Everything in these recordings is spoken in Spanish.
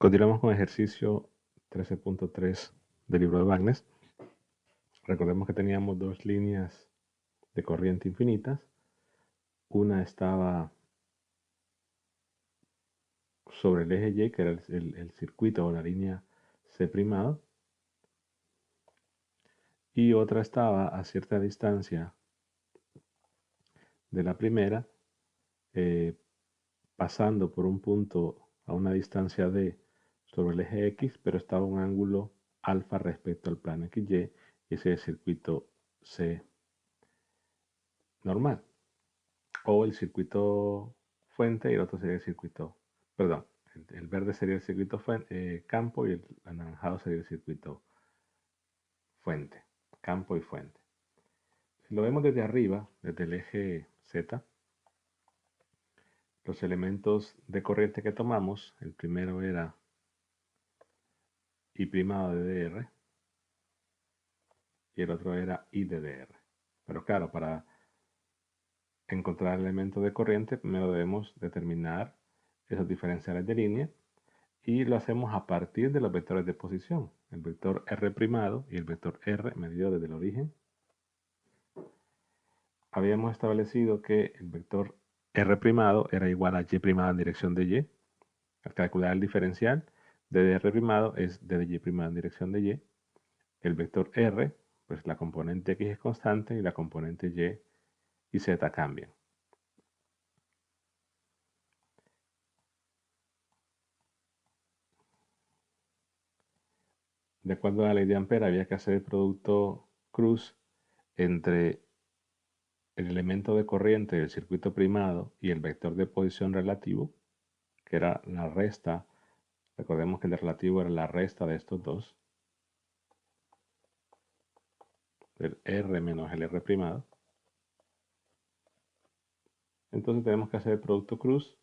Continuamos con ejercicio 13.3 del libro de Wagner. Recordemos que teníamos dos líneas de corriente infinitas. Una estaba sobre el eje Y, que era el circuito o la línea C', y otra estaba a cierta distancia de la primera, pasando por un punto a una distancia D sobre el eje X, pero estaba a un ángulo alfa respecto al plano XY, y ese es el circuito C normal. O el circuito fuente y el otro sería el circuito, perdón, el verde sería el circuito campo, y el anaranjado sería el circuito fuente, campo y fuente. Si lo vemos desde arriba, desde el eje Z, los elementos de corriente que tomamos, el primero era I' de dr y el otro era I de dr. Pero claro, para encontrar el elemento de corriente, primero debemos determinar esos diferenciales de línea, y lo hacemos a partir de los vectores de posición. El vector R' y el vector R medido desde el origen. Habíamos establecido que el vector R' era igual a Y' en dirección de Y. Al calcular el diferencial, ddr' es dy' en dirección de Y. El vector R, pues la componente X es constante y la componente Y y Z cambian. De acuerdo a la ley de Ampère, había que hacer el producto cruz entre el elemento de corriente del circuito primado y el vector de posición relativo, que era la resta. Recordemos que el relativo era la resta de estos dos, el R menos el R'. Entonces tenemos que hacer el producto cruz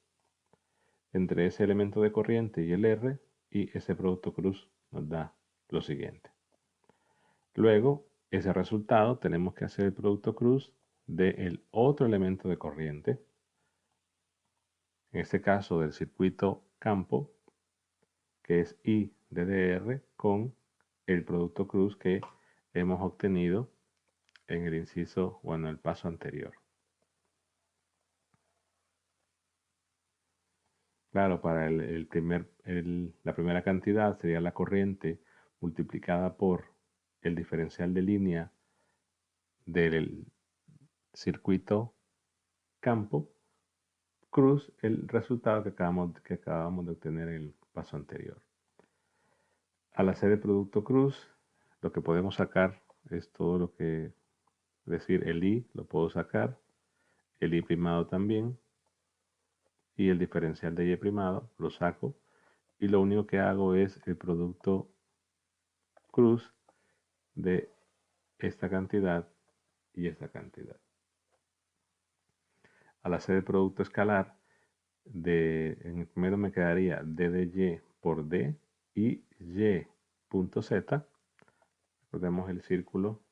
entre ese elemento de corriente y el R, y ese producto cruz nos da lo siguiente. Luego, ese resultado tenemos que hacer el producto cruz del otro elemento de corriente, en este caso del circuito campo, que es I de dr, con el producto cruz que hemos obtenido en el inciso o en el paso anterior. Claro, para la primera cantidad sería la corriente multiplicada por el diferencial de línea del circuito campo, cruz el resultado que acabamos de obtener en el paso anterior. Al hacer el producto cruz, lo que podemos sacar es todo lo que, es decir, el I lo puedo sacar, el I' también, y el diferencial de Y' lo saco, y lo único que hago es el producto cruz de esta cantidad y esta cantidad. Al hacer el producto escalar, en el primero me quedaría d de y por d y y punto z. Recordemos el círculo.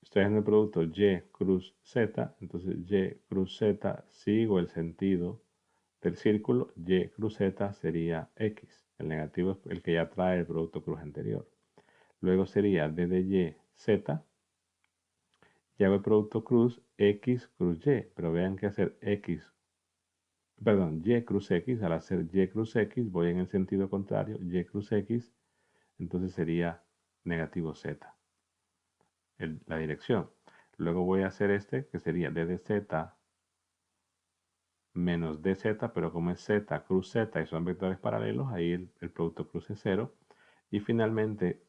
Estoy haciendo el producto y cruz z, entonces y cruz z, sigo el sentido del círculo, y cruz z sería x. El negativo es el que ya trae el producto cruz anterior. Luego sería d de y z, y hago el producto cruz x cruz y, pero vean que hacer y cruz x, al hacer y cruz x, voy en el sentido contrario, y cruz x, entonces sería negativo z, la dirección. Luego voy a hacer este, que sería d de z menos dz, pero como es z cruz z y son vectores paralelos, ahí el producto cruz es 0. Y finalmente,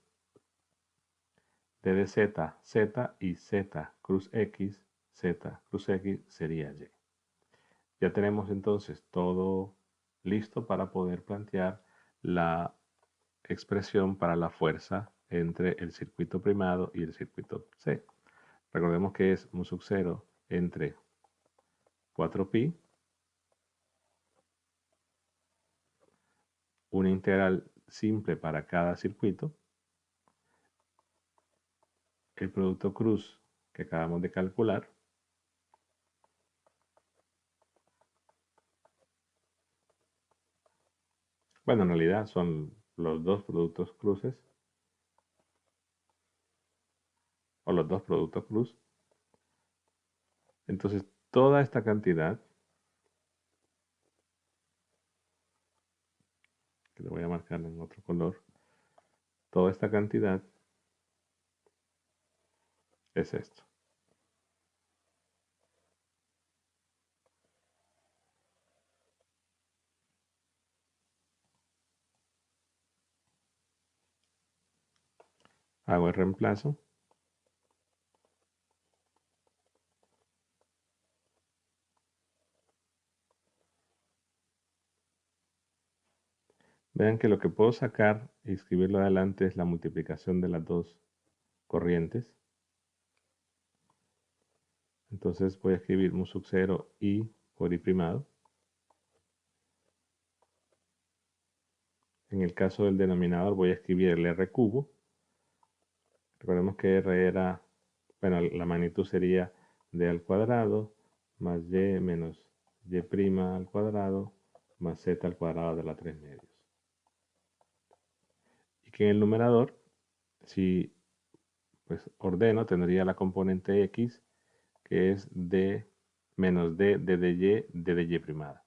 d de z, z y z cruz x sería y. Ya tenemos entonces todo listo para poder plantear la expresión para la fuerza entre el circuito primado y el circuito C. Recordemos que es mu sub 0 entre 4pi, una integral simple para cada circuito. El producto cruz que acabamos de calcular. Bueno, en realidad son los dos productos cruces o los dos productos cruz. Entonces, toda esta cantidad, que le voy a marcar en otro color, toda esta cantidad es esto. Hago el reemplazo. Vean que lo que puedo sacar y escribirlo adelante es la multiplicación de las dos corrientes. Entonces voy a escribir mu sub 0 i por i primado. En el caso del denominador voy a escribir el r cubo. Recordemos que r era, bueno, la magnitud sería d al cuadrado más y menos y' al cuadrado más z al cuadrado de la 3 medios. Y que en el numerador, si pues ordeno, tendría la componente x, que es d menos d de y primada.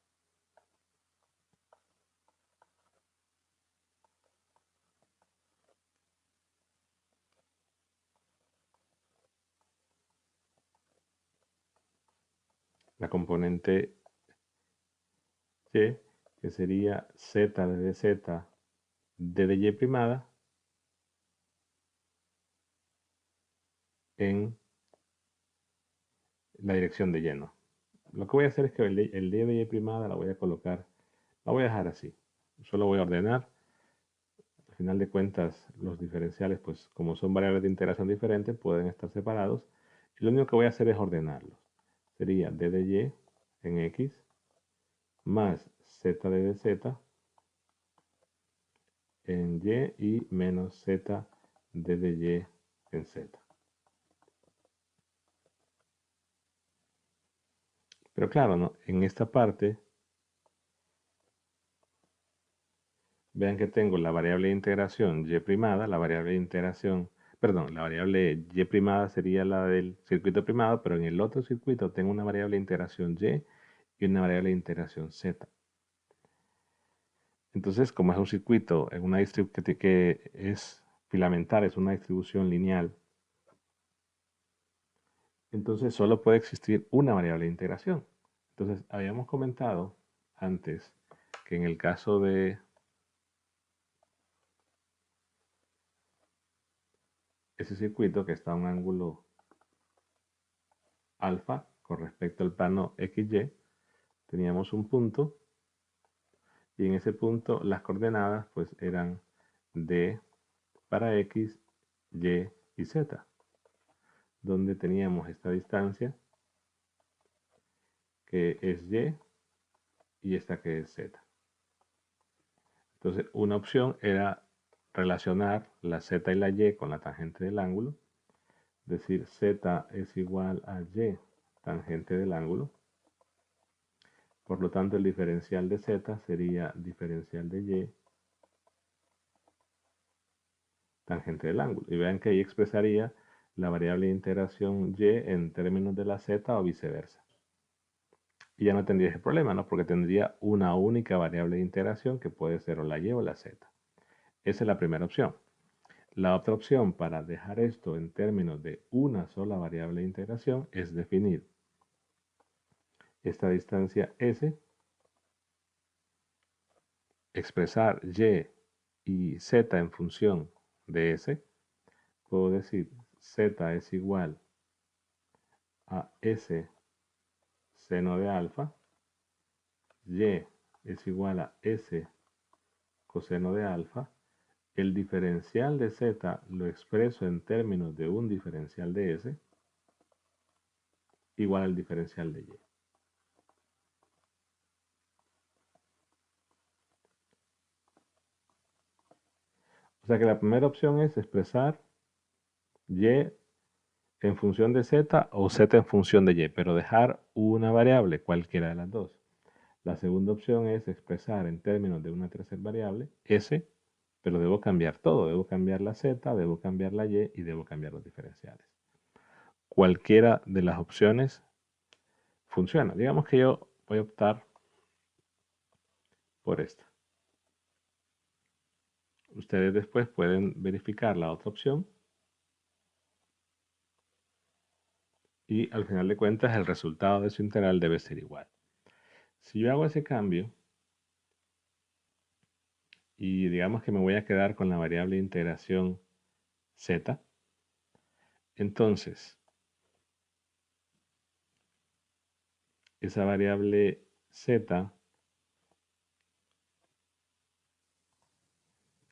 La componente y, que sería z de z de y primada en la dirección de lleno. Lo que voy a hacer es que el d de y primada la voy a colocar, la voy a dejar así. Solo voy a ordenar. Al final de cuentas, los diferenciales, pues como son variables de integración diferentes, pueden estar separados. Y lo único que voy a hacer es ordenarlos. Sería d de y en x más z de z en y menos z de y en z. Pero claro, ¿no? En esta parte, vean que tengo la variable de integración y primada, la variable de integración, perdón, la variable y primada sería la del circuito primado, pero en el otro circuito tengo una variable de integración y una variable de integración z. Entonces, como es un circuito, es una que es filamentar, es una distribución lineal, entonces solo puede existir una variable de integración. Entonces, habíamos comentado antes que en el caso de ese circuito que está a un ángulo alfa con respecto al plano XY, teníamos un punto y en ese punto las coordenadas pues eran D para X, Y y Z, donde teníamos esta distancia que es y esta que es Z. Entonces una opción era relacionar la Z y la Y con la tangente del ángulo, es decir, Z es igual a Y tangente del ángulo. Por lo tanto, el diferencial de z sería diferencial de y tangente del ángulo. Y vean que ahí expresaría la variable de integración y en términos de la z o viceversa. Y ya no tendría ese problema, ¿no? Porque tendría una única variable de integración que puede ser o la y o la z. Esa es la primera opción. La otra opción para dejar esto en términos de una sola variable de integración es definir esta distancia s, expresar y z en función de s. Puedo decir z es igual a s seno de alfa, y es igual a s coseno de alfa. El diferencial de z lo expreso en términos de un diferencial de s igual al diferencial de y. O sea que la primera opción es expresar y en función de z o z en función de y, pero dejar una variable, cualquiera de las dos. La segunda opción es expresar en términos de una tercera variable, s, pero debo cambiar todo. Debo cambiar la z, debo cambiar la y debo cambiar los diferenciales. Cualquiera de las opciones funciona. Digamos que yo voy a optar por esta. Ustedes después pueden verificar la otra opción y al final de cuentas el resultado de su integral debe ser igual. Si yo hago ese cambio y digamos que me voy a quedar con la variable de integración z, entonces esa variable z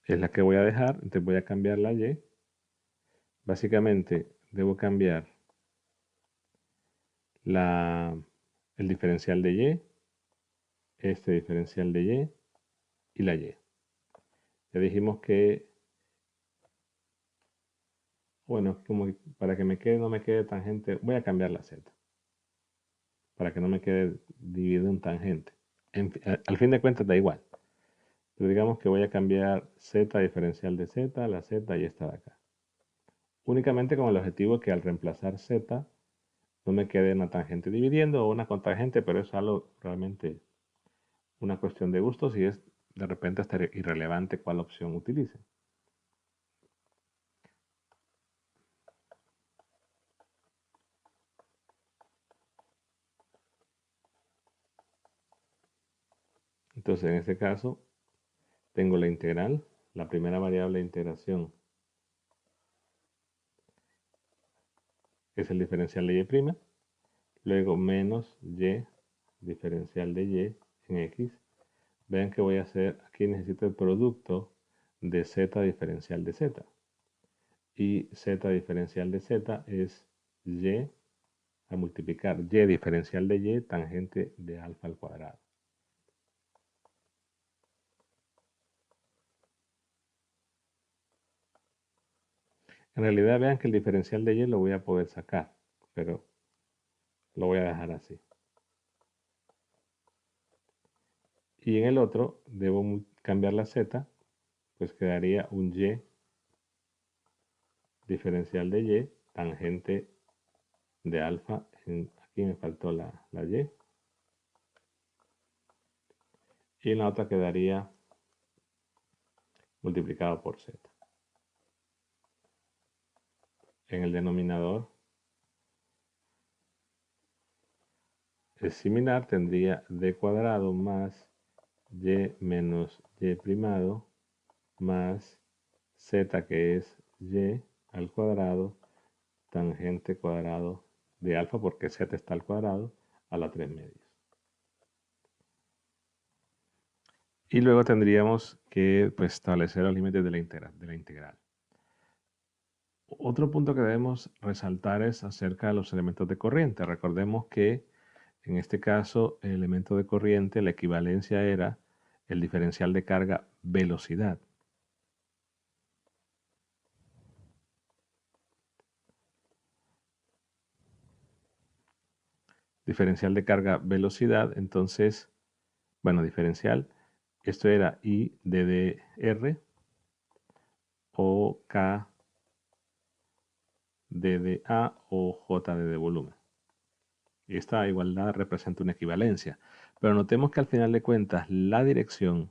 es la que voy a dejar, entonces voy a cambiar la y. Básicamente debo cambiar el diferencial de y, este diferencial de y la y. Ya dijimos que, bueno, como para que me quede, no me quede tangente, voy a cambiar la z, para que no me quede dividido en tangente. Al fin de cuentas da igual. Pero digamos que voy a cambiar z diferencial de z, la z y esta de acá. Únicamente con el objetivo que al reemplazar z no me quede una tangente dividiendo o una contangente, pero es algo realmente una cuestión de gustos y es de repente hasta irrelevante cuál opción utilice. Entonces en este caso tengo la integral, la primera variable de integración es el diferencial de y', luego menos y diferencial de y en x. Vean que voy a hacer, aquí necesito el producto de z diferencial de z. Y z diferencial de z es y a multiplicar y diferencial de y tangente de alfa al cuadrado. En realidad vean que el diferencial de y lo voy a poder sacar, pero lo voy a dejar así. Y en el otro debo cambiar la z, pues quedaría un y diferencial de y tangente de alfa. Aquí me faltó la y. Y en la otra quedaría multiplicado por z. En el denominador es similar, tendría d cuadrado más y menos y primado más z, que es y al cuadrado tangente cuadrado de alfa, porque z está al cuadrado, a la 3 medios. Y luego tendríamos que pues, establecer los límites de la integral. Otro punto que debemos resaltar es acerca de los elementos de corriente. Recordemos que en este caso el elemento de corriente, la equivalencia era el diferencial de carga velocidad. Diferencial de carga velocidad, entonces, bueno, diferencial, esto era I de dr o K de A o J de volumen. Y esta igualdad representa una equivalencia. Pero notemos que al final de cuentas la dirección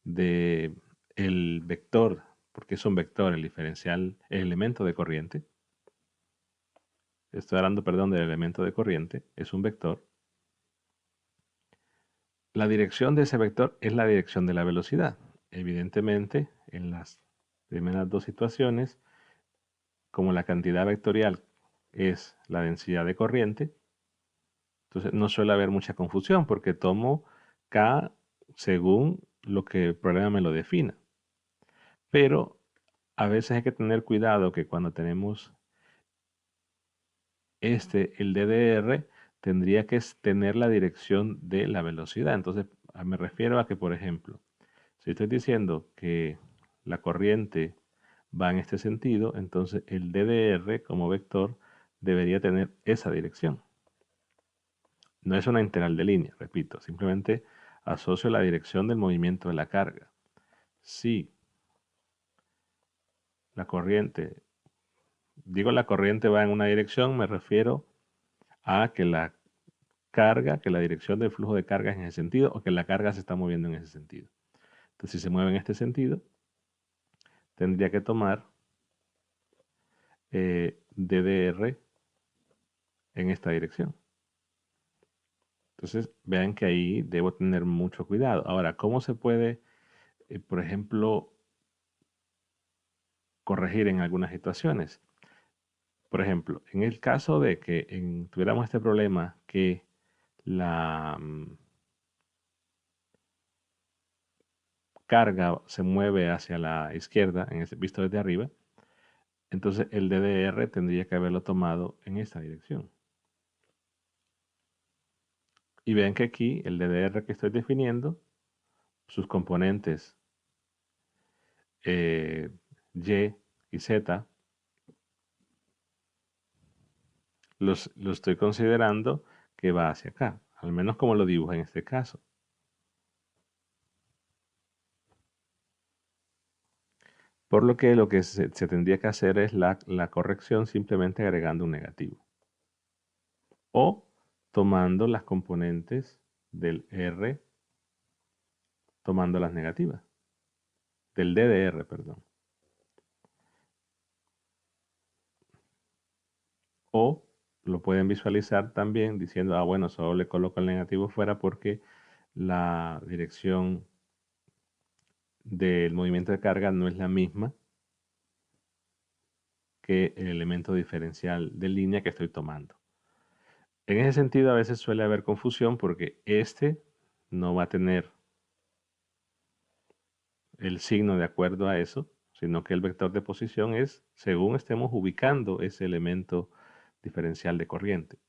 de el vector, porque es un vector, el diferencial, el elemento de corriente, estoy hablando, perdón, del elemento de corriente, es un vector. La dirección de ese vector es la dirección de la velocidad. Evidentemente, en las primeras dos situaciones, como la cantidad vectorial es la densidad de corriente, entonces no suele haber mucha confusión porque tomo K según lo que el problema me lo defina. Pero a veces hay que tener cuidado que cuando tenemos el DDR, tendría que tener la dirección de la velocidad. Entonces me refiero a que, por ejemplo, si estoy diciendo que la corriente va en este sentido, entonces el DDR como vector debería tener esa dirección. No es una integral de línea, repito, simplemente asocio la dirección del movimiento de la carga. Si la corriente, digo la corriente va en una dirección, me refiero a que la carga, que la dirección del flujo de carga es en ese sentido, o que la carga se está moviendo en ese sentido. Entonces, si se mueve en este sentido, tendría que tomar DDR en esta dirección. Entonces, vean que ahí debo tener mucho cuidado. Ahora, ¿cómo se puede, por ejemplo, corregir en algunas situaciones? Por ejemplo, en el caso de que tuviéramos este problema que la carga se mueve hacia la izquierda, visto desde arriba, entonces el DDR tendría que haberlo tomado en esta dirección. Y vean que aquí el DDR que estoy definiendo, sus componentes Y y Z, lo estoy considerando que va hacia acá, al menos como lo dibujo en este caso. Por lo que se tendría que hacer es la corrección simplemente agregando un negativo. O tomando las componentes del R, tomando las negativas. Del DDR, perdón. O lo pueden visualizar también diciendo, ah, bueno, solo le coloco el negativo fuera porque la dirección del movimiento de carga no es la misma que el elemento diferencial de línea que estoy tomando. En ese sentido, a veces suele haber confusión porque este no va a tener el signo de acuerdo a eso, sino que el vector de posición es según estemos ubicando ese elemento diferencial de corriente.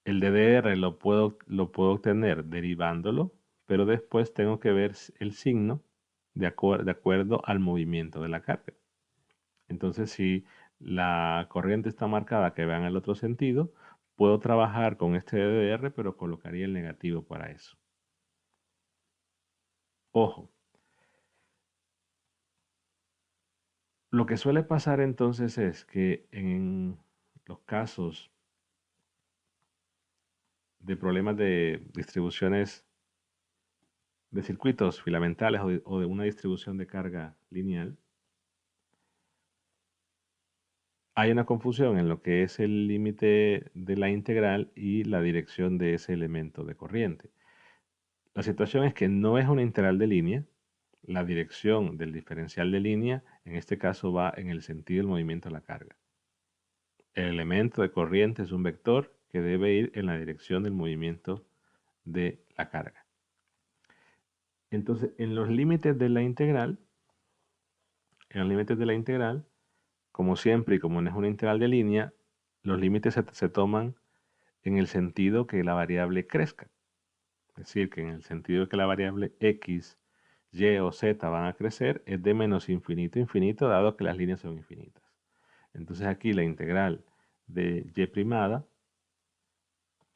El DDR lo puedo obtener derivándolo, pero después tengo que ver el signo de acuerdo al movimiento de la carga. Entonces, si la corriente está marcada que va en el otro sentido, puedo trabajar con este DDR, pero colocaría el negativo para eso. Ojo, lo que suele pasar entonces es que en los casos de problemas de distribuciones de circuitos filamentales o de una distribución de carga lineal, hay una confusión en lo que es el límite de la integral y la dirección de ese elemento de corriente. La situación es que no es una integral de línea. La dirección del diferencial de línea, en este caso, va en el sentido del movimiento de la carga. El elemento de corriente es un vector que debe ir en la dirección del movimiento de la carga. Entonces, en los límites de la integral, como siempre y como no es una integral de línea, los límites se toman en el sentido que la variable crezca. Es decir, que en el sentido de que la variable x, y o z van a crecer, es de menos infinito a infinito, dado que las líneas son infinitas. Entonces aquí la integral de y primada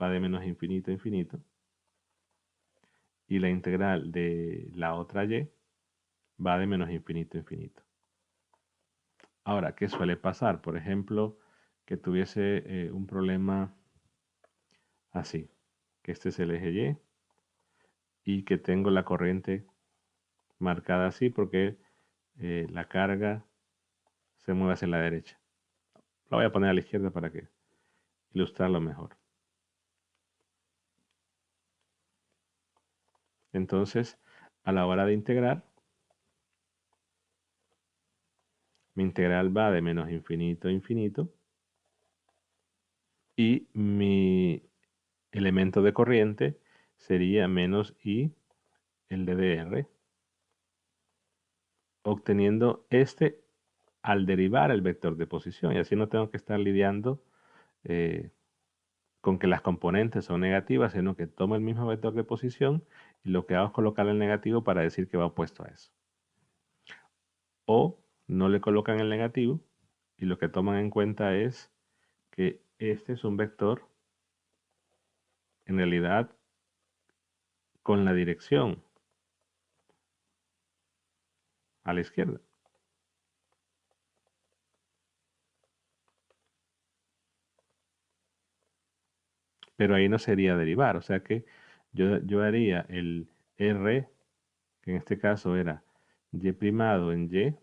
va de menos infinito a infinito, y la integral de la otra y va de menos infinito a infinito. Ahora, ¿qué suele pasar? Por ejemplo, que tuviese un problema así, que este es el eje y que tengo la corriente marcada así porque la carga se mueve hacia la derecha. La voy a poner a la izquierda para que ilustrarlo mejor. Entonces, a la hora de integrar, mi integral va de menos infinito a infinito y mi elemento de corriente sería menos i el DDR, obteniendo este al derivar el vector de posición, y así no tengo que estar lidiando con que las componentes son negativas, sino que tomo el mismo vector de posición y lo que hago es colocar el negativo para decir que va opuesto a eso. o no le colocan el negativo y lo que toman en cuenta es que este es un vector en realidad con la dirección a la izquierda. Pero ahí no sería derivar, o sea que yo haría el R, que en este caso era Y' en Y,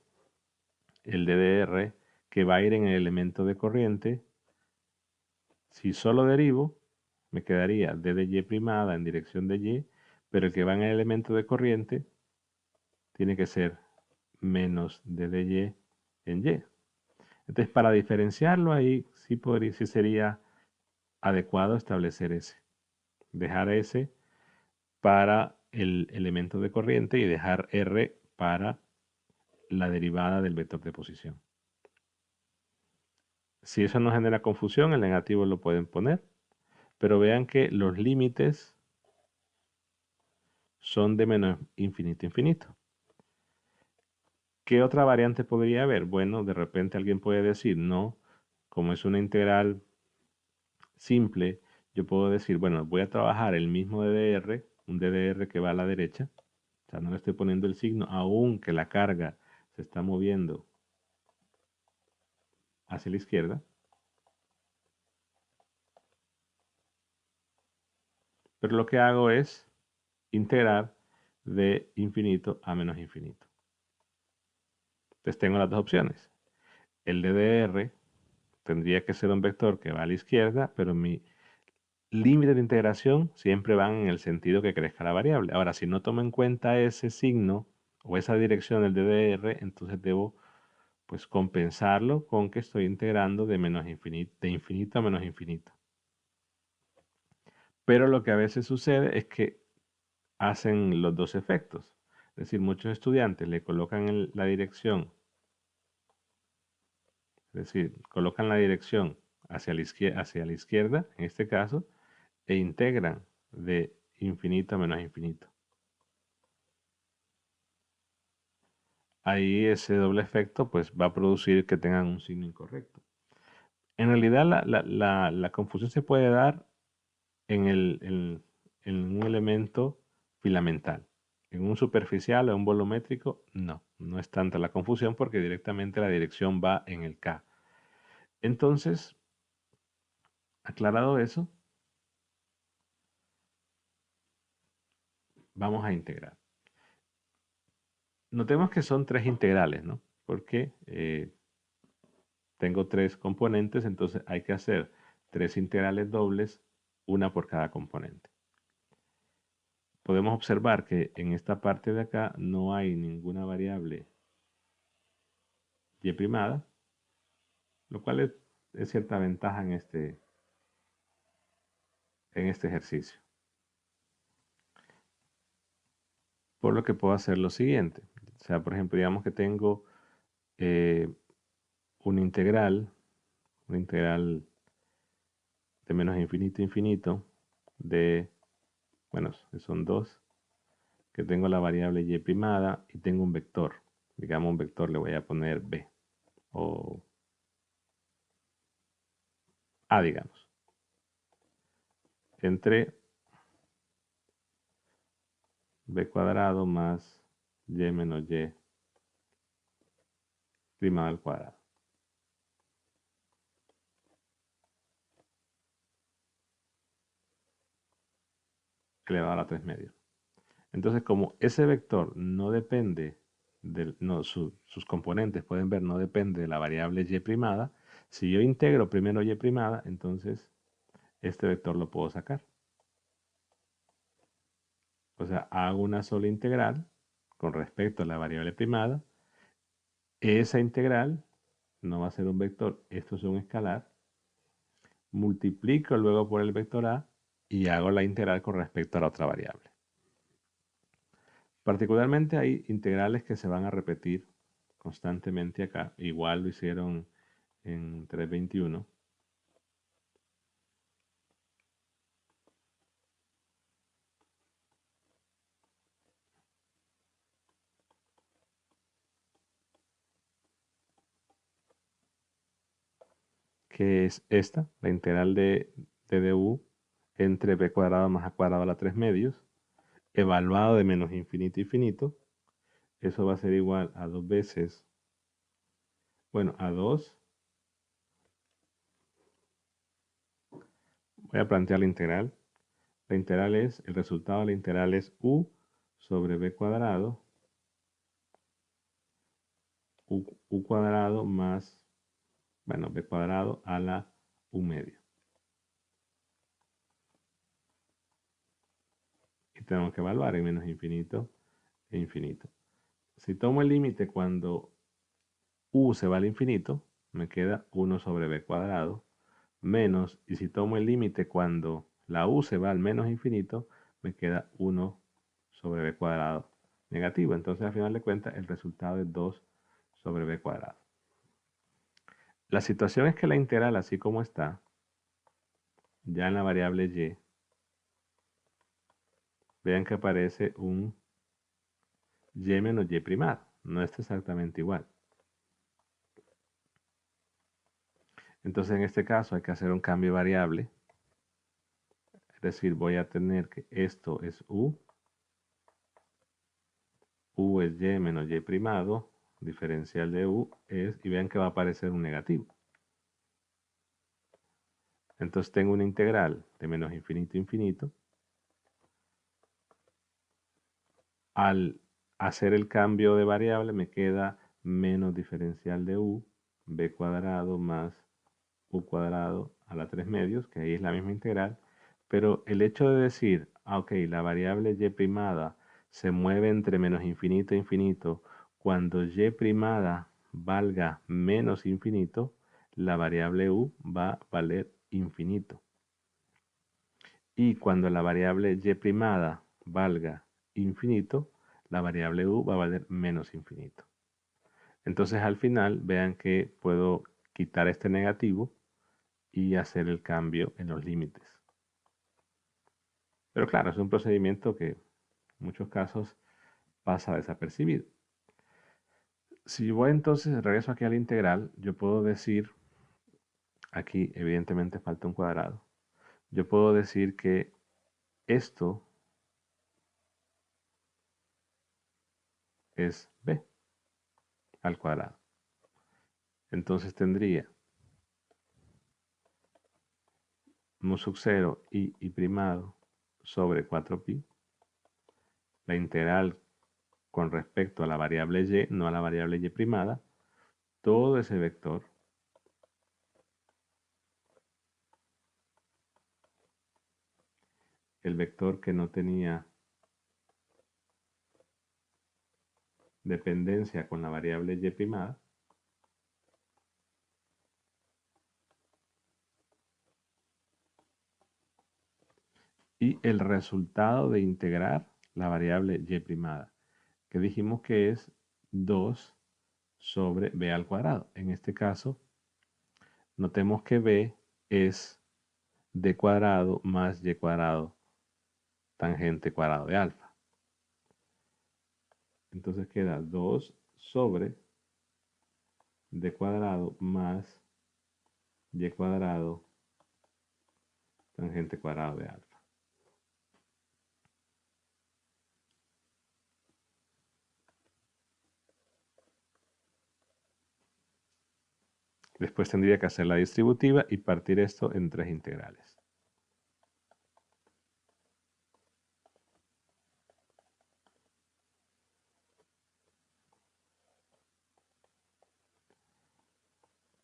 el DDR, que va a ir en el elemento de corriente. Si solo derivo, me quedaría D de Y' en dirección de Y, pero el que va en el elemento de corriente tiene que ser menos D de Y en Y. Entonces, para diferenciarlo ahí, sí sería adecuado establecer ese. Dejar ese para el elemento de corriente y dejar R para la derivada del vector de posición. Si eso no genera confusión, el negativo lo pueden poner, pero vean que los límites son de menos infinito a infinito. ¿Qué otra variante podría haber? Bueno, de repente alguien puede decir, no, como es una integral simple, yo puedo decir, bueno, voy a trabajar el mismo DDR, un DDR que va a la derecha, o sea, no le estoy poniendo el signo, aunque la carga se está moviendo hacia la izquierda, pero lo que hago es integrar de infinito a menos infinito. Entonces tengo las dos opciones. El DDR tendría que ser un vector que va a la izquierda, pero mi límite de integración siempre van en el sentido que crezca la variable. Ahora, si no tomo en cuenta ese signo o esa dirección del DDR, entonces debo pues compensarlo con que estoy integrando de menos infinito, de infinito a menos infinito. Pero lo que a veces sucede es que hacen los dos efectos. Es decir, muchos estudiantes le colocan la dirección, es decir, colocan la dirección hacia la izquierda, en este caso, e integran de infinito a menos infinito. Ahí ese doble efecto pues va a producir que tengan un signo incorrecto. En realidad la confusión se puede dar en un elemento filamental. En un superficial o un volumétrico, no es tanta la confusión porque directamente la dirección va en el K. Entonces, aclarado eso, vamos a integrar. Notemos que son tres integrales, ¿no? Porque tengo tres componentes, entonces hay que hacer tres integrales dobles, una por cada componente. Podemos observar que en esta parte de acá no hay ninguna variable y primada, lo cual es cierta ventaja en este ejercicio. Por lo que puedo hacer lo siguiente. O sea, por ejemplo, digamos que tengo eh, una integral de menos infinito a infinito de, bueno, son dos, que tengo la variable y primada y tengo un vector. Digamos un vector le voy a poner b o a, digamos. Entre b cuadrado más y menos y primada al cuadrado. Elevado a la 3 medios. Entonces, como ese vector no depende, sus componentes pueden ver, no depende de la variable y primada, si yo integro primero y primada, entonces este vector lo puedo sacar. O sea, hago una sola integral con respecto a la variable primada. Esa integral no va a ser un vector, esto es un escalar. Multiplico luego por el vector a y hago la integral con respecto a la otra variable. Particularmente hay integrales que se van a repetir constantemente acá. Igual lo hicieron en 321. que es esta, la integral de du entre b cuadrado más a cuadrado a la 3 medios, evaluado de menos infinito a infinito. Eso va a ser igual a 2 veces, bueno, a 2. Voy a plantear la integral. La integral es, el resultado de la integral es u sobre b cuadrado, u cuadrado más, bueno, b cuadrado a la u medio. Y tenemos que evaluar en menos infinito e infinito. Si tomo el límite cuando u se va al infinito, me queda 1 sobre b cuadrado, menos, y si tomo el límite cuando la u se va al menos infinito, me queda 1 sobre b cuadrado negativo. Entonces, al final de cuentas, el resultado es 2 sobre b cuadrado. La situación es que la integral, así como está, ya en la variable y, vean que aparece un y menos y primado. No está exactamente igual. Entonces, en este caso hay que hacer un cambio de variable. Es decir, voy a tener que esto es u es y menos y primado, diferencial de u es, y vean que va a aparecer un negativo. Entonces tengo una integral de menos infinito a infinito. Al hacer el cambio de variable me queda menos diferencial de u, b cuadrado más u cuadrado a la 3 medios, que ahí es la misma integral. Pero el hecho de decir, ok, la variable y primada se mueve entre menos infinito e infinito, cuando y primada valga menos infinito, la variable u va a valer infinito. Y cuando la variable y primada valga infinito, la variable u va a valer menos infinito. Entonces al final vean que puedo quitar este negativo y hacer el cambio en los límites. Pero claro, es un procedimiento que en muchos casos pasa desapercibido. Si voy entonces, regreso aquí a la integral, yo puedo decir, aquí evidentemente falta un cuadrado, yo puedo decir que esto es b al cuadrado. Entonces tendría mu sub 0 y primado sobre 4pi, la integral con respecto a la variable y, no a la variable y primada, todo ese vector el vector que no tenía dependencia con la variable y primada, y el resultado de integrar la variable y primada, que dijimos que es 2 sobre b al cuadrado. En este caso, notemos que b es d cuadrado más y cuadrado tangente cuadrado de alfa. Entonces queda 2 sobre d cuadrado más y cuadrado tangente cuadrado de alfa. Después tendría que hacer la distributiva y partir esto en 3 integrales.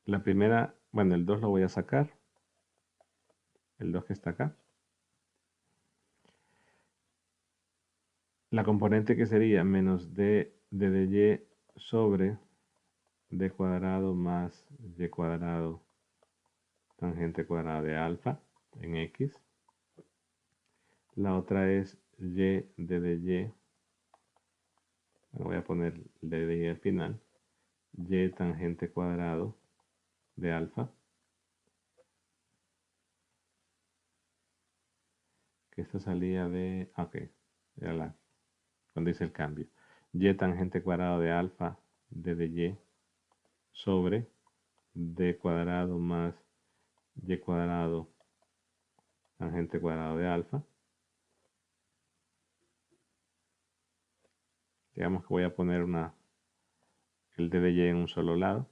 La primera, bueno, el 2 lo voy a sacar. El 2 que está acá. La componente que sería menos d de dy sobre d cuadrado más y cuadrado tangente cuadrada de alfa en x. La otra es y de dy. Voy a poner d de dy al final. Y tangente cuadrado de alfa. Que esta salía de... Ok, era la, cuando hice el cambio. Y tangente cuadrado de alfa de dy sobre d cuadrado más y cuadrado tangente cuadrado de alfa. Digamos que voy a poner el d de y en un solo lado,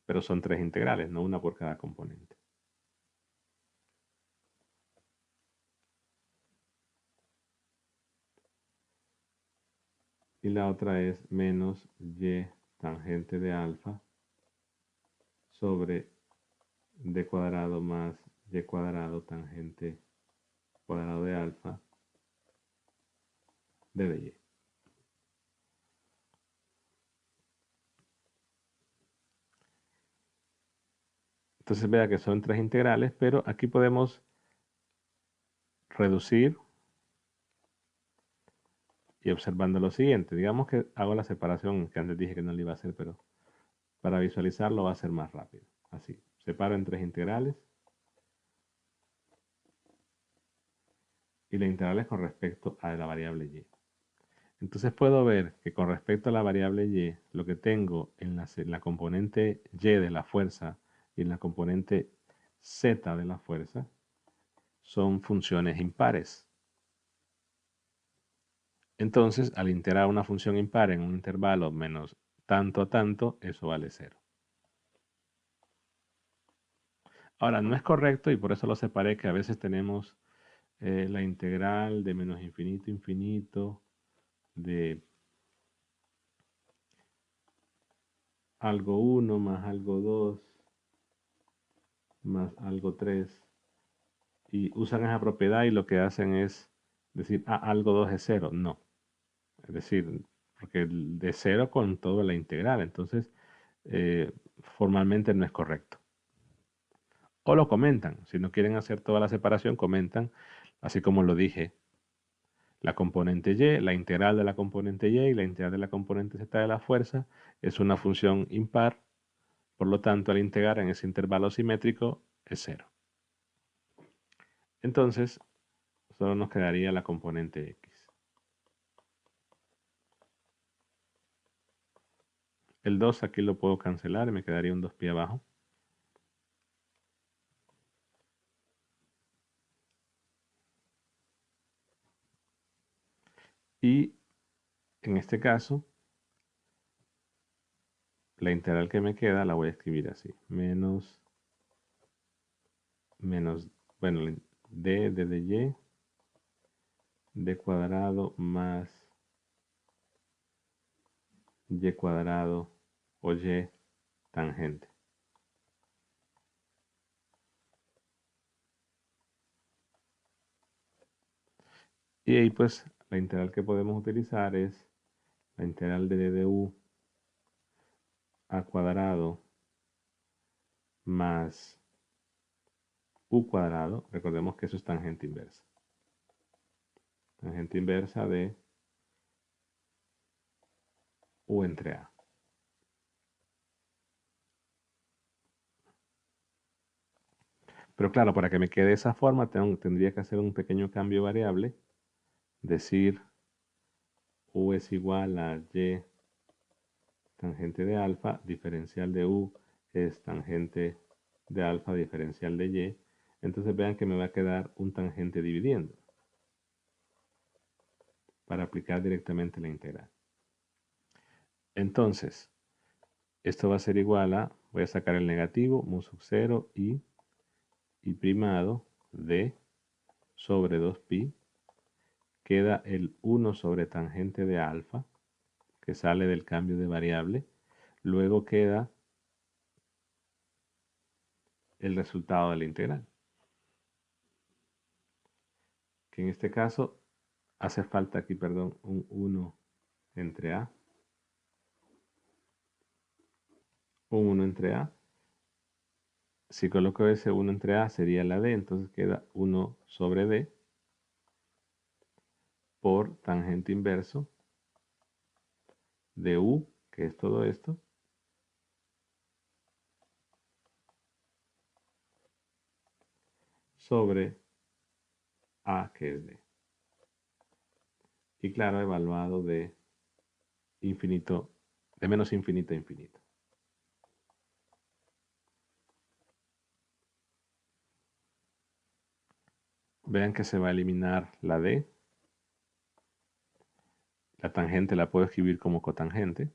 pero son tres integrales, no una por cada componente. Y la otra es menos y tangente de alfa sobre d cuadrado más y cuadrado tangente cuadrado de alfa de y. Entonces vea que son tres integrales, pero aquí podemos reducir y observando lo siguiente. Digamos que hago la separación que antes dije que no le iba a hacer, pero para visualizarlo va a ser más rápido. Así, separo en tres integrales. Y la integral es con respecto a la variable y. Entonces puedo ver que con respecto a la variable y, lo que tengo en la componente y de la fuerza y en la componente z de la fuerza son funciones impares. Entonces, al integrar una función impar en un intervalo menos tanto a tanto, eso vale 0. Ahora, no es correcto, y por eso lo separé, que a veces tenemos la integral de menos infinito a infinito, de algo 1 más algo 2 más algo 3, y usan esa propiedad y lo que hacen es decir, algo 2 es 0. No. Es decir, porque de 0 con toda la integral, entonces formalmente no es correcto. O lo comentan, si no quieren hacer toda la separación, comentan, así como lo dije, la componente y, la integral de la componente y la integral de la componente z de la fuerza es una función impar, por lo tanto al integrar en ese intervalo simétrico es 0. Entonces, solo nos quedaría la componente x. El 2 aquí lo puedo cancelar y me quedaría un 2 pie abajo. Y en este caso, la integral que me queda la voy a escribir así. Menos, bueno, d de y, d cuadrado más y cuadrado o y tangente. Y ahí pues la integral que podemos utilizar es la integral de d de u a cuadrado más u cuadrado. Recordemos que eso es tangente inversa. Tangente inversa de u entre a. Pero claro, para que me quede de esa forma tendría que hacer un pequeño cambio variable. Decir u es igual a y tangente de alfa, diferencial de u es tangente de alfa, diferencial de y. Entonces vean que me va a quedar un tangente dividiendo para aplicar directamente la integral. Entonces, esto va a ser igual a, voy a sacar el negativo, mu sub 0 y primado de sobre 2pi, queda el 1 sobre tangente de alfa, que sale del cambio de variable, luego queda el resultado de la integral, que en este caso hace falta aquí, perdón, un 1 entre a, un 1 entre a. Si coloco ese 1 entre a sería la d, entonces queda 1 sobre d por tangente inverso de u, que es todo esto, sobre a, que es d. Y claro, evaluado de infinito, de menos infinito a infinito. Vean que se va a eliminar la D. La tangente la puedo escribir como cotangente.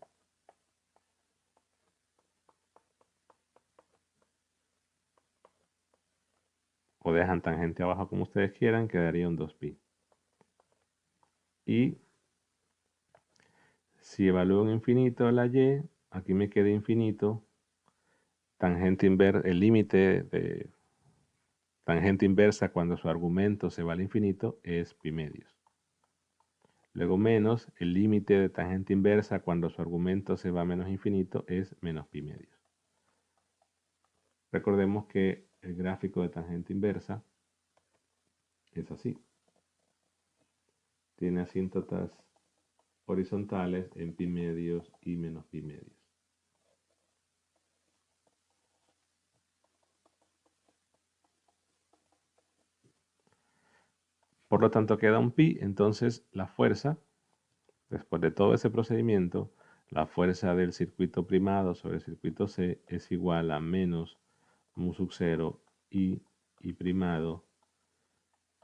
O dejan tangente abajo como ustedes quieran, quedaría un 2pi. Y si evalúo en infinito la y, aquí me queda infinito. Tangente inversa, el límite de tangente inversa cuando su argumento se va al infinito es pi medios. Luego menos, el límite de tangente inversa cuando su argumento se va a menos infinito es menos pi medios. Recordemos que el gráfico de tangente inversa es así. Tiene asíntotas horizontales en pi medios y menos pi medios. Por lo tanto queda un pi, entonces la fuerza, después de todo ese procedimiento, la fuerza del circuito primado sobre el circuito C es igual a menos mu sub 0 y primado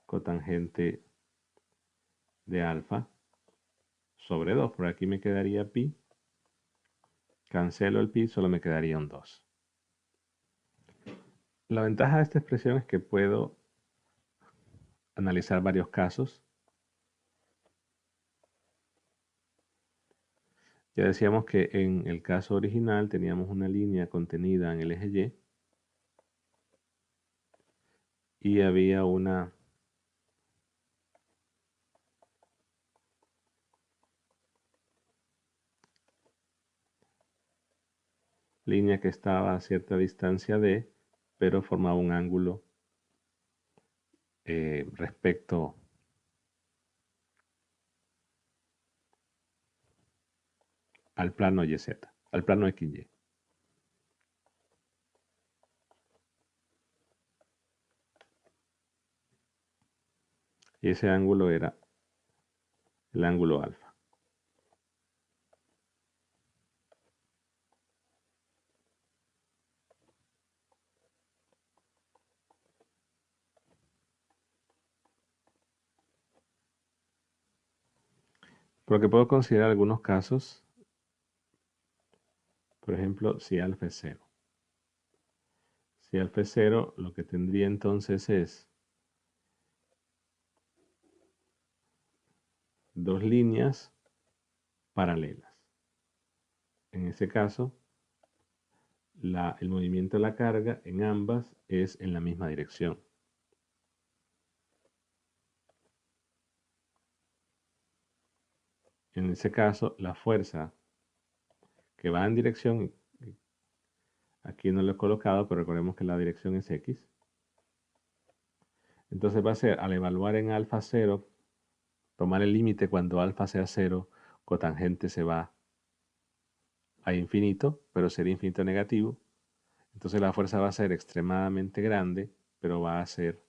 cotangente de alfa sobre 2. Por aquí me quedaría pi. Cancelo el pi, solo me quedaría un 2. La ventaja de esta expresión es que puedo analizar varios casos. Ya decíamos que en el caso original teníamos una línea contenida en el eje Y había una línea que estaba a cierta distancia d, pero formaba un ángulo respecto al plano YZ, al plano XY. Y ese ángulo era el ángulo alfa. Por lo que puedo considerar algunos casos, por ejemplo, si alfa es 0. Si alfa es 0, lo que tendría entonces es dos líneas paralelas. En ese caso, el movimiento de la carga en ambas es en la misma dirección. En ese caso, la fuerza que va en dirección, aquí no lo he colocado, pero recordemos que la dirección es X. Entonces va a ser, al evaluar en alfa 0, tomar el límite cuando alfa sea 0, cotangente se va a infinito, pero sería infinito negativo. Entonces la fuerza va a ser extremadamente grande, pero va a ser,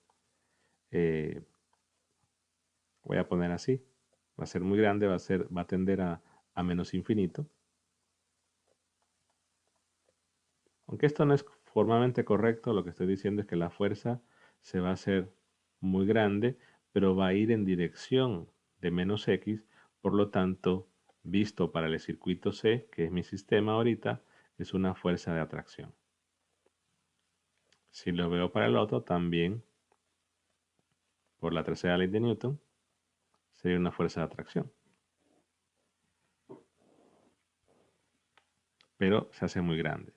voy a poner así, va a ser muy grande, va a tender a menos infinito. Aunque esto no es formalmente correcto, lo que estoy diciendo es que la fuerza se va a hacer muy grande, pero va a ir en dirección de menos x, por lo tanto, visto para el circuito C, que es mi sistema ahorita, es una fuerza de atracción. Si lo veo para el otro, también, por la tercera ley de Newton, sería una fuerza de atracción. Pero se hace muy grande.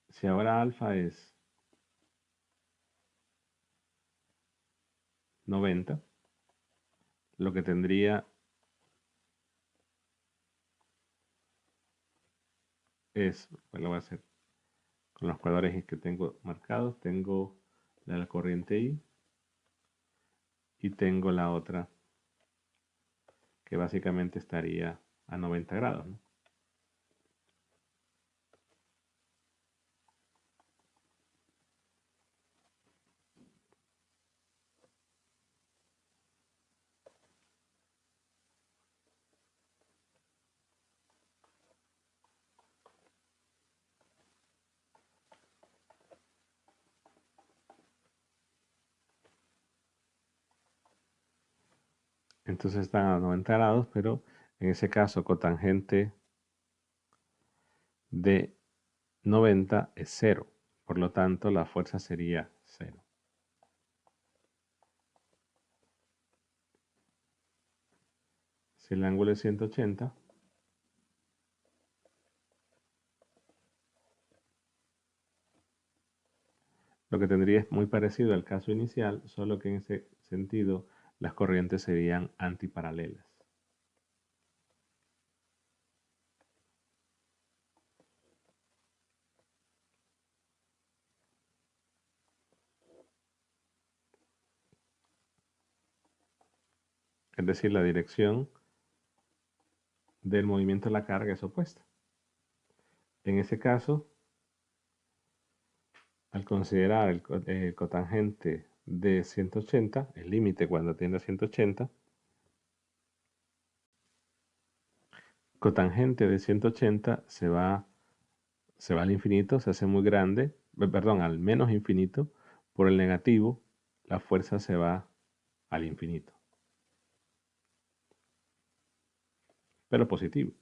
Si ahora alfa es 90, lo que tendría es, pues lo voy a hacer con los cuadros que tengo marcados, tengo la corriente I y tengo la otra que básicamente estaría a 90 grados, ¿no? Entonces están a 90 grados, pero en ese caso cotangente de 90 es 0. Por lo tanto, la fuerza sería 0. Si el ángulo es 180, lo que tendría es muy parecido al caso inicial, solo que en ese sentido las corrientes serían antiparalelas. Es decir, la dirección del movimiento de la carga es opuesta. En ese caso, al considerar el cotangente de 180, el límite cuando tiende a 180, cotangente de 180 se va al infinito, se hace muy grande, perdón, al menos infinito, por el negativo, la fuerza se va al infinito, pero positivo.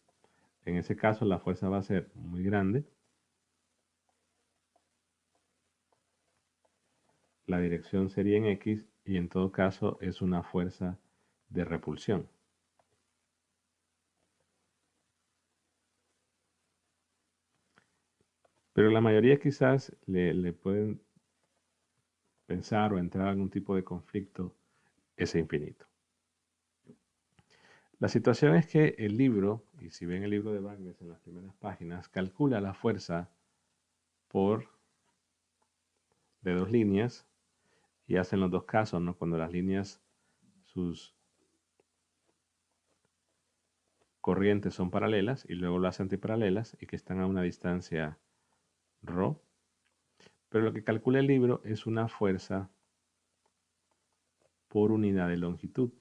En ese caso la fuerza va a ser muy grande, la dirección sería en X y en todo caso es una fuerza de repulsión. Pero la mayoría quizás le pueden pensar o entrar en algún tipo de conflicto ese infinito. La situación es que el libro, y si ven el libro de Wagner en las primeras páginas, calcula la fuerza por de dos líneas y hacen los dos casos, ¿no? Cuando las líneas, sus corrientes son paralelas y luego las antiparalelas y que están a una distancia ρ. Pero lo que calcula el libro es una fuerza por unidad de longitud.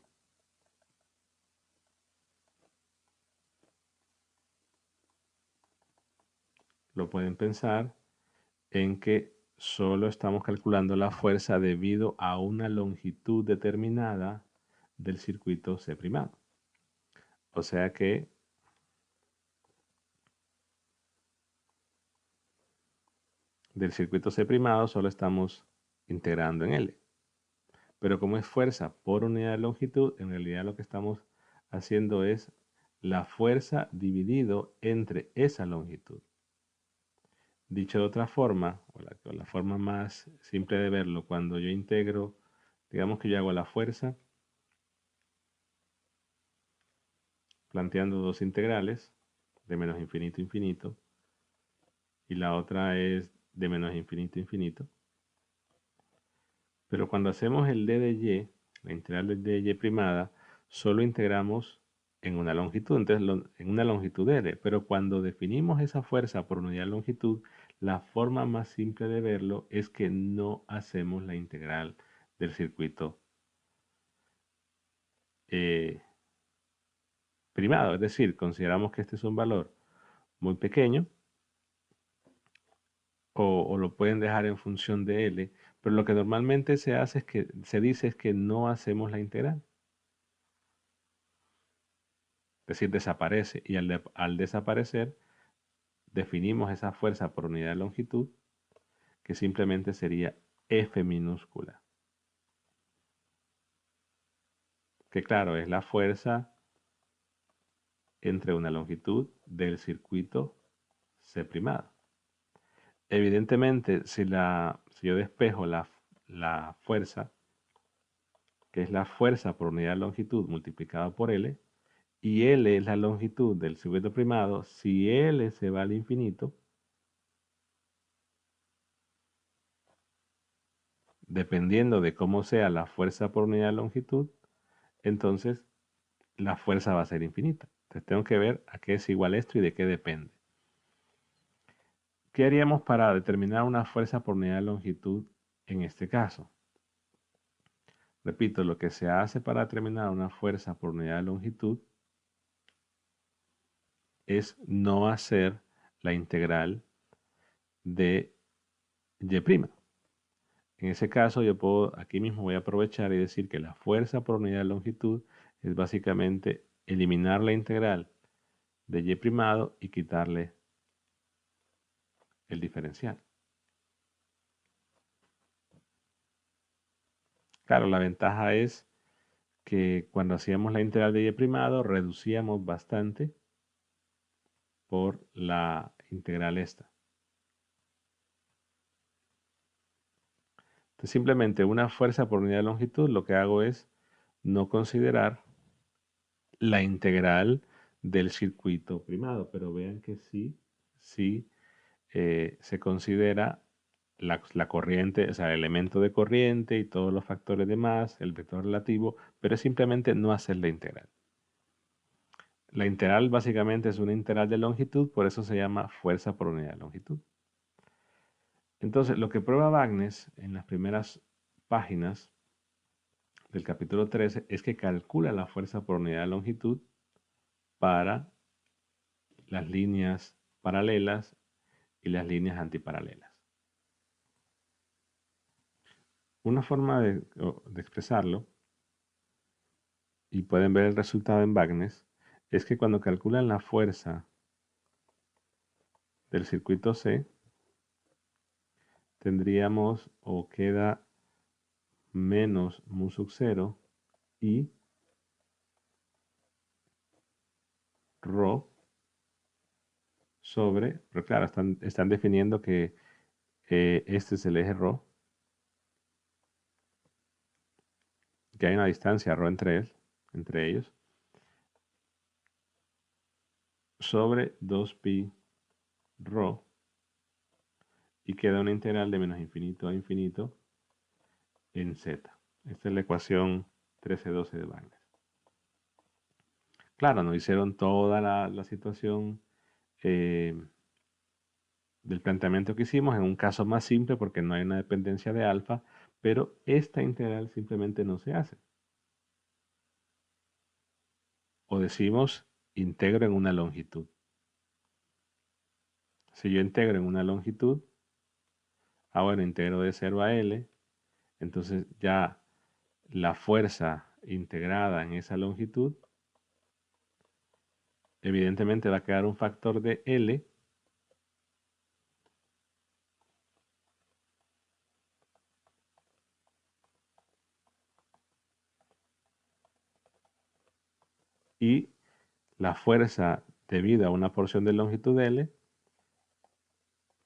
Lo pueden pensar en que solo estamos calculando la fuerza debido a una longitud determinada del circuito C'. O sea que del circuito C' solo estamos integrando en L. Pero como es fuerza por unidad de longitud, en realidad lo que estamos haciendo es la fuerza dividido entre esa longitud. Dicho de otra forma, o la forma más simple de verlo, cuando yo integro, digamos que yo hago la fuerza planteando dos integrales, de menos infinito a infinito, y la otra es de menos infinito a infinito. Pero cuando hacemos el d de y, la integral de d de y primada, solo integramos en una longitud, entonces en una longitud r. Pero cuando definimos esa fuerza por unidad de longitud, la forma más simple de verlo es que no hacemos la integral del circuito primado. Es decir, consideramos que este es un valor muy pequeño o lo pueden dejar en función de L, pero lo que normalmente se hace es que se dice es que no hacemos la integral. Es decir, desaparece y al desaparecer definimos esa fuerza por unidad de longitud que simplemente sería F minúscula. Que claro, es la fuerza entre una longitud del circuito C'. Evidentemente, si yo despejo la fuerza, que es la fuerza por unidad de longitud multiplicada por L, y L es la longitud del circuito primado, si L se va al infinito, dependiendo de cómo sea la fuerza por unidad de longitud, entonces la fuerza va a ser infinita. Entonces tengo que ver a qué es igual esto y de qué depende. ¿Qué haríamos para determinar una fuerza por unidad de longitud en este caso? Repito, lo que se hace para determinar una fuerza por unidad de longitud es no hacer la integral de y'. En ese caso, yo puedo, aquí mismo voy a aprovechar y decir que la fuerza por unidad de longitud es básicamente eliminar la integral de y primado y quitarle el diferencial. Claro, la ventaja es que cuando hacíamos la integral de y primado reducíamos bastante por la integral esta. Entonces simplemente una fuerza por unidad de longitud, lo que hago es no considerar la integral del circuito primado, pero vean que sí se considera la corriente, o sea, el elemento de corriente y todos los factores demás, el vector relativo, pero es simplemente no hacer la integral. La integral básicamente es una integral de longitud, por eso se llama fuerza por unidad de longitud. Entonces, lo que prueba Bagnes en las primeras páginas del capítulo 13 es que calcula la fuerza por unidad de longitud para las líneas paralelas y las líneas antiparalelas. Una forma de expresarlo, y pueden ver el resultado en Bagnes, es que cuando calculan la fuerza del circuito C, tendríamos o queda menos mu sub 0 y rho sobre, pero claro, están definiendo que este es el eje rho, que hay una distancia rho entre ellos, sobre 2pi rho, y queda una integral de menos infinito a infinito en z. Esta es la ecuación 1312 de Wagner. Claro, no hicieron toda la situación del planteamiento que hicimos en un caso más simple porque no hay una dependencia de alfa, pero esta integral simplemente no se hace. O decimos integro en una longitud. Si yo integro en una longitud, bueno, integro de 0 a L, entonces ya la fuerza integrada en esa longitud, evidentemente va a quedar un factor de L y la fuerza debida a una porción de longitud L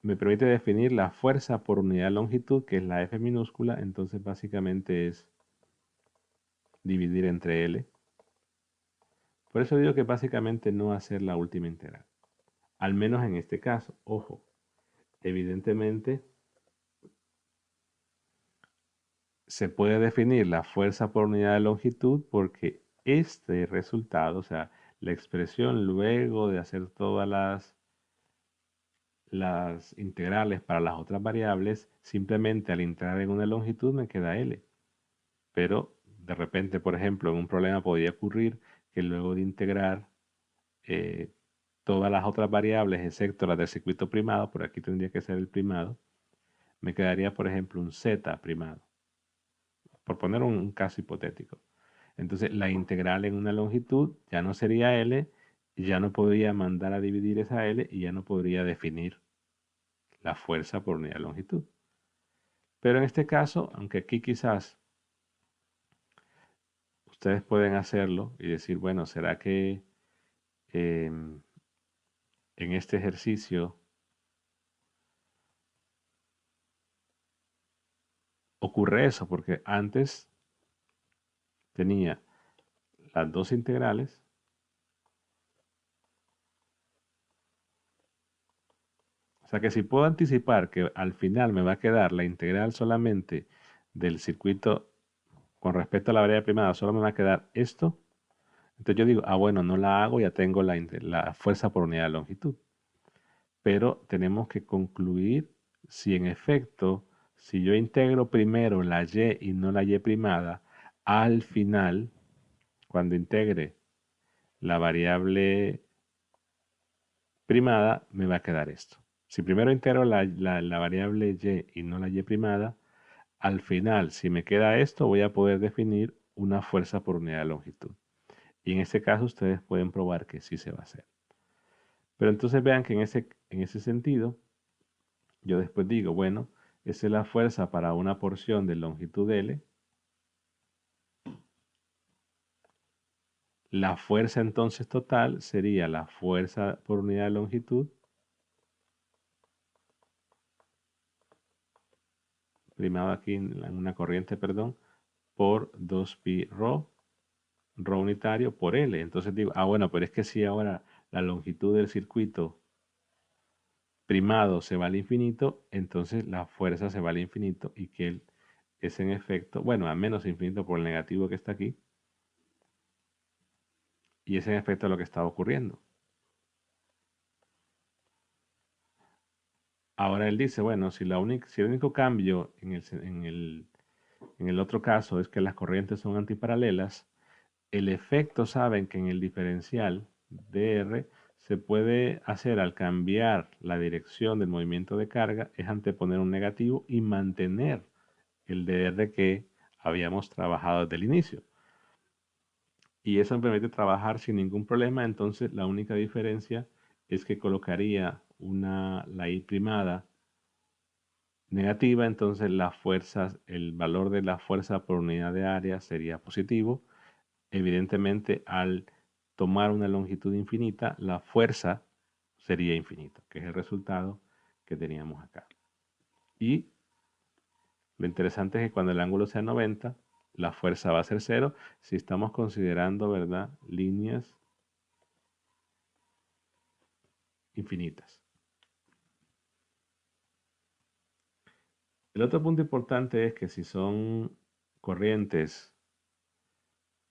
me permite definir la fuerza por unidad de longitud, que es la F minúscula, entonces básicamente es dividir entre L. Por eso digo que básicamente no hacer la última integral. Al menos en este caso, ojo, evidentemente se puede definir la fuerza por unidad de longitud porque este resultado, o sea, la expresión luego de hacer todas las integrales para las otras variables, simplemente al integrar en una longitud me queda L. Pero de repente, por ejemplo, en un problema podría ocurrir que luego de integrar todas las otras variables, excepto las del circuito primado, por aquí tendría que ser el primado, me quedaría, por ejemplo, un z primado, por poner un caso hipotético. Entonces, la integral en una longitud ya no sería L, ya no podría mandar a dividir esa L y ya no podría definir la fuerza por unidad de longitud. Pero en este caso, aunque aquí quizás ustedes pueden hacerlo y decir, bueno, ¿será que en este ejercicio ocurre eso? Porque antes tenía las dos integrales o sea que si puedo anticipar que al final me va a quedar la integral solamente del circuito con respecto a la variable primada, solo me va a quedar esto, entonces yo digo, bueno, no la hago, ya tengo la fuerza por unidad de longitud. Pero tenemos que concluir si en efecto, si yo integro primero la y y no la y primada, al final, cuando integre la variable primada, me va a quedar esto. Si primero integro la variable y no la y primada, al final, si me queda esto, voy a poder definir una fuerza por unidad de longitud. Y en este caso ustedes pueden probar que sí se va a hacer. Pero entonces vean que en ese sentido, yo después digo, bueno, esa es la fuerza para una porción de longitud L. La fuerza entonces total sería la fuerza por unidad de longitud primado aquí en una corriente, perdón, por 2pi rho unitario por L. Entonces digo, bueno, pero es que si ahora la longitud del circuito primado se va al infinito, entonces la fuerza se va al infinito y que es en efecto, bueno, a menos infinito por el negativo que está aquí, y es en efecto lo que está ocurriendo. Ahora él dice, bueno, si el único cambio en el otro caso es que las corrientes son antiparalelas, el efecto saben que en el diferencial dr se puede hacer al cambiar la dirección del movimiento de carga, es anteponer un negativo y mantener el dr que habíamos trabajado desde el inicio. Y eso me permite trabajar sin ningún problema, entonces la única diferencia es que colocaría la I primada negativa, entonces el valor de la fuerza por unidad de área sería positivo. Evidentemente, al tomar una longitud infinita, la fuerza sería infinita, que es el resultado que teníamos acá. Y lo interesante es que cuando el ángulo sea 90, la fuerza va a ser cero si estamos considerando, ¿verdad?, líneas infinitas. El otro punto importante es que si son corrientes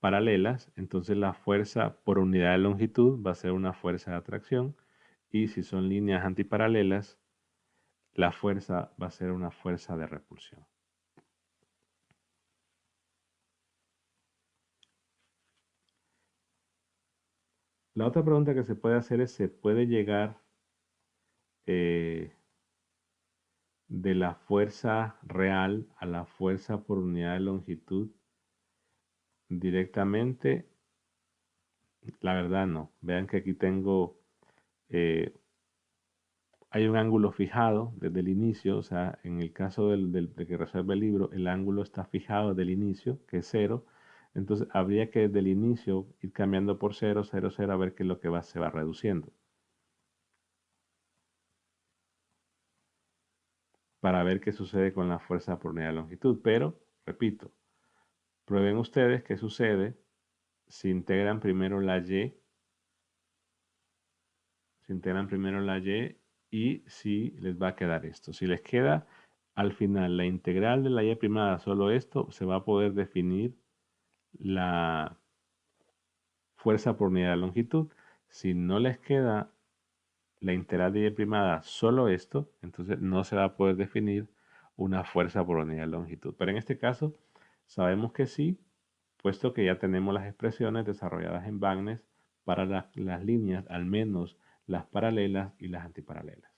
paralelas, entonces la fuerza por unidad de longitud va a ser una fuerza de atracción, y si son líneas antiparalelas, la fuerza va a ser una fuerza de repulsión. La otra pregunta que se puede hacer es, ¿se puede llegar de la fuerza real a la fuerza por unidad de longitud directamente? La verdad no. Vean que aquí hay un ángulo fijado desde el inicio, o sea, en el caso de que resuelve el libro, el ángulo está fijado desde el inicio, que es 0. Entonces habría que desde el inicio ir cambiando por 0, 0, 0, a ver qué es lo que se va reduciendo, para ver qué sucede con la fuerza por unidad de longitud. Pero, repito, prueben ustedes qué sucede si integran primero la y, y si les va a quedar esto. Si les queda al final la integral de la y primada, solo esto, se va a poder definir la fuerza por unidad de longitud. Si no les queda la integral de y primada, solo esto, entonces no se va a poder definir una fuerza por unidad de longitud. Pero en este caso sabemos que sí, puesto que ya tenemos las expresiones desarrolladas en Bagnes para las líneas, al menos las paralelas y las antiparalelas.